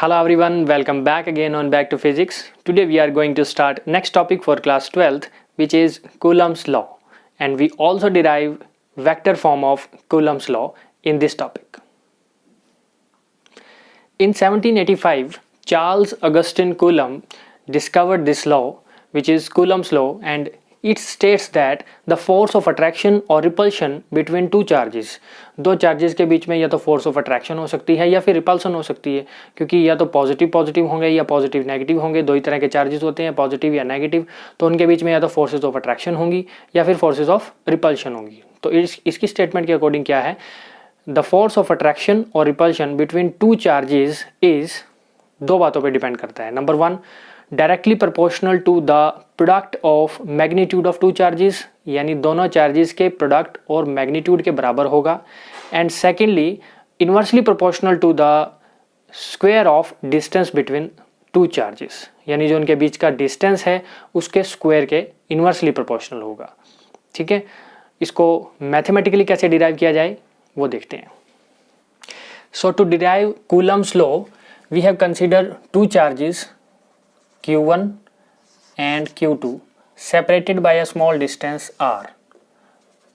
Hello everyone, welcome back again on Back to Physics. Today we are going to start next topic for class 12th, which is Coulomb's law, and we also derive vector form of Coulomb's law in this topic. In 1785, Charles Augustin Coulomb discovered this law, which is Coulomb's law, and it states that the force of attraction or repulsion between two charges, दो charges के बीच में या तो force of attraction हो सकती है या फिर रिपल्सन हो सकती है, क्योंकि या तो पॉजिटिव पॉजिटिव होंगे या पॉजिटिव नेगेटिव होंगे, दो ही तरह के चार्जेस होते हैं, पॉजिटिव या नेगेटिव, तो उनके बीच में या तो फोर्सेज ऑफ अट्रैक्शन होंगी या फिर फोर्सेज ऑफ रिपल्शन होंगी. तो इसकी स्टेटमेंट के अकॉर्डिंग क्या है, द फोर्स ऑफ अट्रैक्शन और repulsion between two charges is, दो बातों पर डिपेंड करता है. Number one, directly proportional to the product of magnitude of two charges, यानी दोनों चार्जेस के प्रोडक्ट और मैग्नीट्यूड के बराबर होगा. And secondly, inversely proportional to the square of distance between two charges, यानी जो उनके बीच का डिस्टेंस है उसके स्क्वायर के इन्वर्सली प्रोपोर्शनल होगा. ठीक है, इसको मैथमेटिकली कैसे डिराइव किया जाए वो देखते हैं. So to derive Coulomb's law we have consider two charges Q1 and Q2 separated by a small distance r.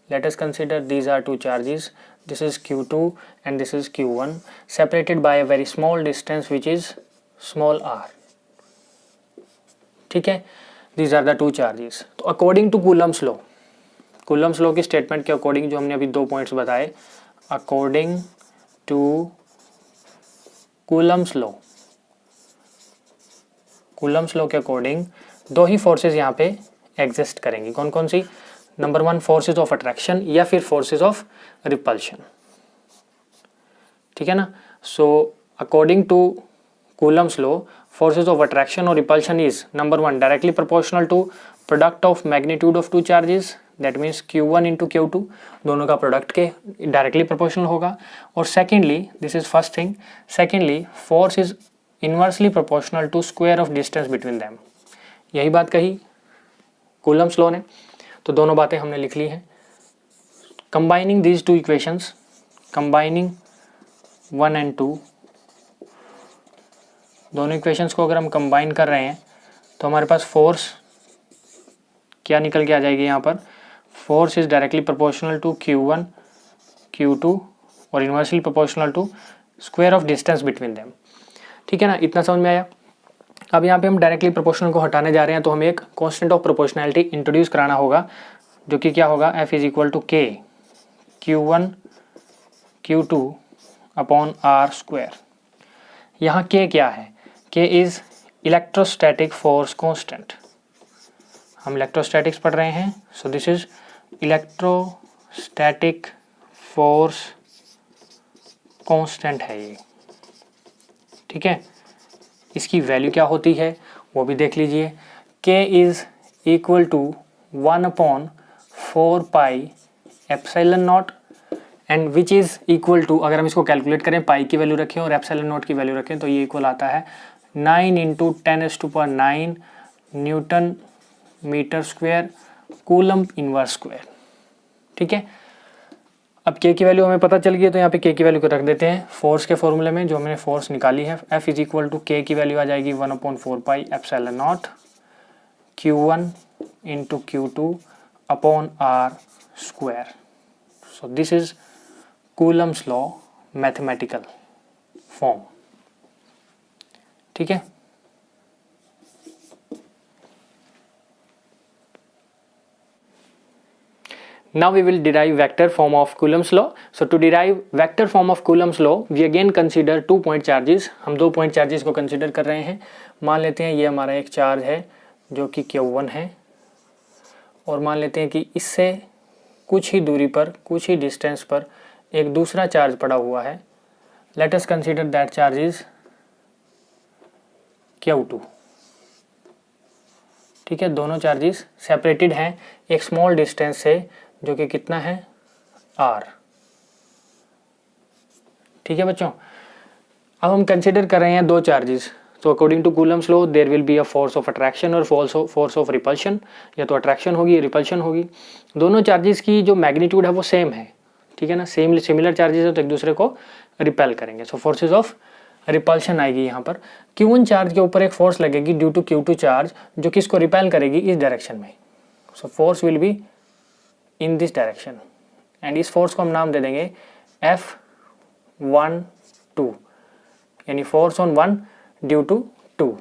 Let us consider these are two charges. This is Q2 and this is Q1 separated by a very small distance which is small r. ठीक है, these are the two charges. तो according to Coulomb's law, Coulomb's law की statement के according जो हमने अभी दो points बताए, according to Coulomb's law, Coulomb's law के अकॉर्डिंग दो ही फोर्सेस यहाँ पे एग्जिस्ट करेंगी. कौन कौन सी? Number one, forces of attraction या फिर फोर्सेस ऑफ रिपल्शन. ठीक है ना. So according to Coulomb's law, forces of attraction और repulsion is number one, directly proportional to product of magnitude of two charges, that means Q1 into Q2, दोनों का product के directly proportional होगा. और secondly, this is first thing, secondly force is inversely proportional to square of distance between them. यही बात कही Coulomb's law ने, तो दोनों बातें हमने लिख ली हैं. Combining these two equations, combining 1 and 2, दोनों इक्वेशंस को अगर हम कंबाइन कर रहे हैं तो हमारे पास फोर्स क्या निकल के आ जाएगी यहाँ पर, force is directly proportional to Q1 Q2 और inversely proportional to square of distance between them. ठीक है ना, इतना समझ में आया. अब यहाँ पे हम डायरेक्टली प्रोपोर्शनल को हटाने जा रहे हैं, तो हमें एक कांस्टेंट ऑफ प्रोपोर्शनैलिटी इंट्रोड्यूस कराना होगा, जो कि क्या होगा, F is equal to K Q1 Q2 upon R square. यहाँ K क्या है? K is electrostatic force constant. हम इलेक्ट्रोस्टैटिक्स पढ़ रहे हैं, so this is electrostatic force constant है ये. ठीक है, इसकी वैल्यू क्या होती है वो भी देख लीजिए. K is equal to 1/4 pi epsilon nought, and which is equal to, अगर हम इसको कैलकुलेट करें, पाई की वैल्यू रखें और एप्सिलॉन नॉट की वैल्यू रखें, तो ये इक्वल आता है 9 × 10⁹ newton metre square coulomb inverse square. ठीक है, अब K की वैल्यू हमें पता चल गई है, तो यहाँ पे K की वैल्यू को रख देते हैं फोर्स के फॉर्मूले में, जो हमने फोर्स निकाली है. F is equal to K की वैल्यू आ जाएगी 1/4 pi epsilon nought Q1 into Q2 upon R square. So this is Coulomb's law mathematical form. ठीक है, now we will derive vector form of Coulomb's law. So to derive vector form of Coulomb's law we again consider 2 point charges. हम 2 point charges को consider कर रहे हैं. मान लेते हैं ये हमारा एक चार्ज है जो कि Q1 है, और मान लेते हैं कि इससे कुछ ही दूरी पर, कुछ ही डिस्टेंस पर एक दूसरा चार्ज पड़ा हुआ है. Let us consider that charge is Q2. ठीक है, दोनों चार्जेस सेपरेटेड हैं एक स्मॉल डिस्टेंस से, जो कि कितना है, R. ठीक है बच्चों, अब हम कंसिडर कर रहे हैं दो चार्जेस. तो according to Coulomb's law there will be a force of attraction और फोर्स ऑफ रिपल्शन, या तो अट्रैक्शन होगी या रिपल्शन होगी. दोनों चार्जेस की जो मैग्नीट्यूड है वो सेम है. ठीक है ना, सिमिलर चार्जेस है तो एक दूसरे को रिपेल करेंगे. सो फोर्सेज ऑफ रिपल्शन आएगी यहाँ पर। Q1 चार्ज के ऊपर एक फोर्स लगेगी ड्यू टू Q2 चार्ज जो कि इसको रिपेल करेगी इस डायरेक्शन में। So force will be in this direction and इस फोर्स को हम नाम दे देंगे F12 यानी फोर्स ऑन 1 ड्यू टू 2।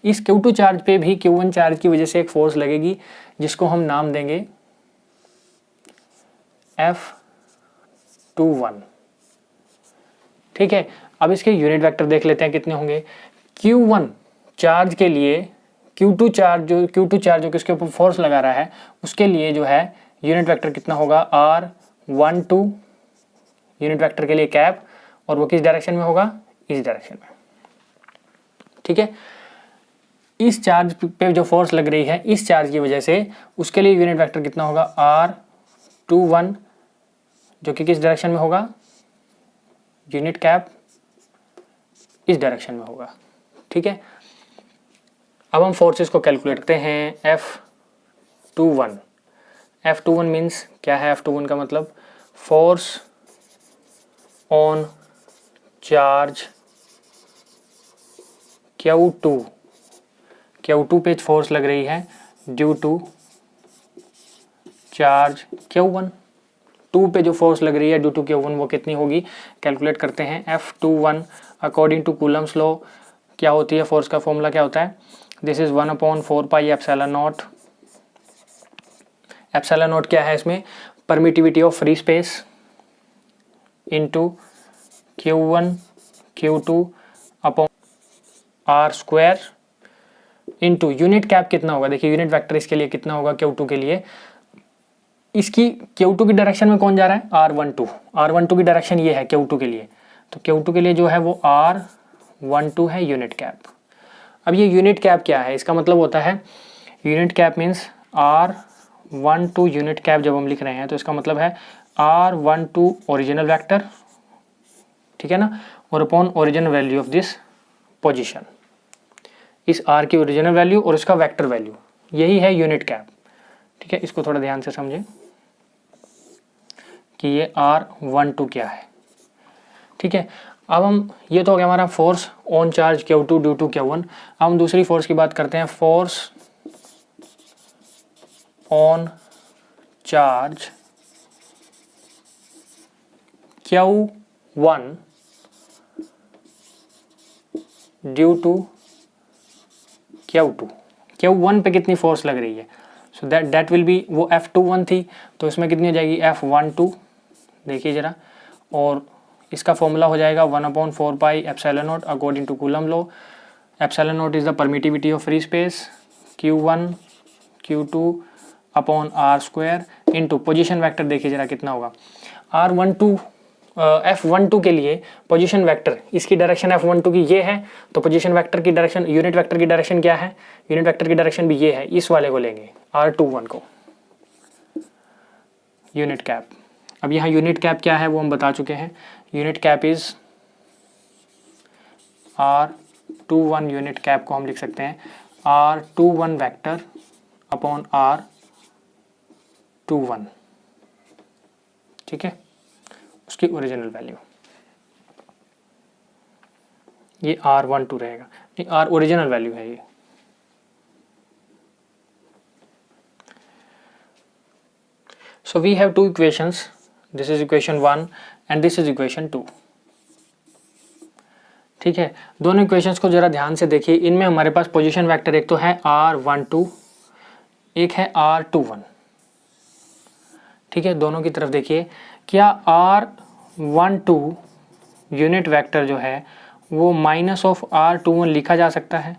इस Q2 चार्ज पे भी Q1 चार्ज की वजह से एक फोर्स लगेगी जिसको हम नाम देंगे F21। ठीक है, अब इसके यूनिट वेक्टर देख लेते हैं कितने होंगे। Q1 चार्ज के लिए Q2 चार्ज जो किसके ऊपर फोर्स लगा रहा है उसके लिए जो है यूनिट वेक्टर कितना होगा R12 यूनिट वेक्टर के लिए कैप, और वो किस डायरेक्शन में होगा, इस डायरेक्शन में। ठीक है, इस चार्ज पे जो फोर्स लग रही है इस चार्ज की वजह से उसके लिए यूनिट वेक्टर कितना होगा R21 जो कि किस डायरेक्शन में होगा, यूनिट कैप इस डायरेक्शन में होगा। ठीक है, अब हम फोर्सेस को कैलकुलेट करते हैं। F21 मीन्स क्या है, F21 का मतलब फोर्स ऑन चार्ज Q2 पे फोर्स लग रही है ड्यू टू चार्ज Q1। 2 पे जो फोर्स लग रही है ड्यू टू Q1 वो कितनी होगी, कैलकुलेट करते हैं। F21 according to Coulomb's law क्या होती है, फोर्स का फॉर्मूला क्या होता है, this is 1/4 pi epsilon not. Epsilon not क्या है, इसमें permittivity of free space into Q1 Q2 upon R square into unit cap कितना होगा, देखिए यूनिट वेक्टर इसके लिए कितना होगा Q2 के लिए, इसकी Q2 की डायरेक्शन में कौन जा रहा है, R12 की डायरेक्शन ये है Q2 के लिए, तो Q2 के लिए जो है वो R12 है यूनिट कैप। अब ये यूनिट कैप क्या है, इसका मतलब होता है unit cap means R12 unit cap जब हम लिख रहे हैं तो इसका मतलब है R12 ओरिजिनल वेक्टर, ठीक है ना, और upon original value of this position, इस R की ओरिजिनल वैल्यू और इसका वेक्टर वैल्यू, यही है यूनिट कैप। ठीक है, इसको थोड़ा ध्यान से समझें कि ये R12 क्या है। ठीक है, अब हम, ये तो हो गया हमारा force on charge Q2 due to Q1। अब हम दूसरी फोर्स की बात करते हैं, force on charge Q1 due to Q1 पे कितनी फोर्स लग रही है, सो दैट विल बी, वो F21 थी तो इसमें कितनी हो जाएगी F12, देखिए जरा, और इसका फॉर्मूला हो जाएगा 1/4 pi epsilon not according to coulomb law. Epsilon not is the permittivity of free space, Q1 Q2 upon R square into position vector, देखिए जरा कितना होगा F12 के लिए पोजीशन वेक्टर, इसकी डायरेक्शन F12 की ये है, तो पोजीशन वेक्टर की डायरेक्शन, यूनिट वेक्टर की डायरेक्शन क्या है, यूनिट वेक्टर की डायरेक्शन भी ये है, इस वाले को लेंगे R21 को, यूनिट कैप। अब यहाँ यूनिट कैप क्या है वो हम बता चुके हैं, unit cap is R21, unit cap को हम लिख सकते हैं R21 वेक्टर अपॉन R21, ठीक है, उसकी ओरिजिनल वैल्यू, ये R12 रहेगा, ये R ओरिजिनल वैल्यू है ये। So we have two equations, this is equation 1 and this is equation 2। ठीक है, दोनों इक्वेशंस को जरा ध्यान से देखिए, इनमें हमारे पास पोजीशन वेक्टर एक तो है R12, एक है R21। ठीक है, दोनों की तरफ देखिए, क्या R12 यूनिट वेक्टर जो है वो माइनस ऑफ R21 लिखा जा सकता है,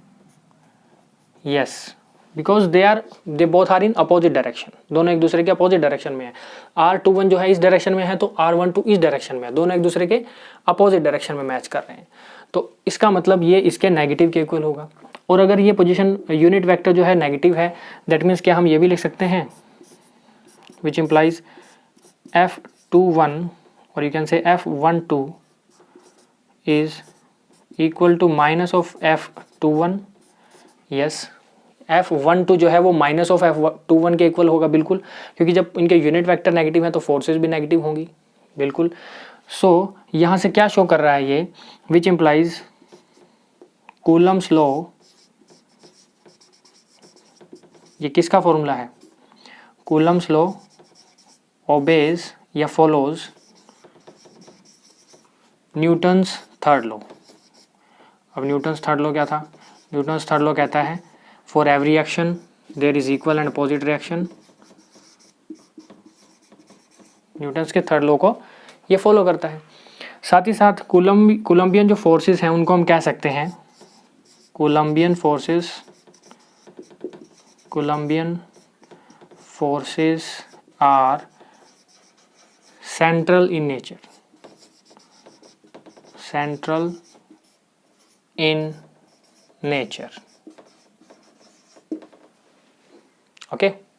yes, because they both are in opposite direction, दोनों एक दूसरे के अपोजिट डायरेक्शन में है। R21 जो है इस डायरेक्शन में है तो R12 इस डायरेक्शन में है, दोनों एक दूसरे के अपोजिट डायरेक्शन में मैच कर रहे हैं, तो इसका मतलब ये इसके नेगेटिव के इक्वल होगा। और अगर ये पोजीशन यूनिट वेक्टर जो है नेगेटिव है, दैट मीन्स क्या हम ये भी लिख सकते हैं, विच इम्प्लाइज F21 और you can say F12 is equal to minus of F21, yes, F12 जो है वो माइनस ऑफ F21 के इक्वल होगा, बिल्कुल, क्योंकि जब इनके यूनिट वेक्टर नेगेटिव है तो फोर्सेस भी नेगेटिव होंगी, बिल्कुल। सो यहाँ से क्या शो कर रहा है ये, विच इम्प्लाइज कूलम्स लॉ, ये किसका फॉर्मूला है? कूलम्स लॉ ओबेज या फॉलोज न्यूटन्स थर्ड लॉ। अब न्यूटन्स थर्ड लॉ क्या था? न्यूटन्स थर्ड लॉ कहता है for every action there is equal and opposite reaction. Newton's के थर्ड लॉ को ये फॉलो करता है। साथ ही साथ कोलम्बियन जो फोर्सेस हैं उनको हम कह सकते हैं Coulombian forces are central in nature, central in nature. Okay.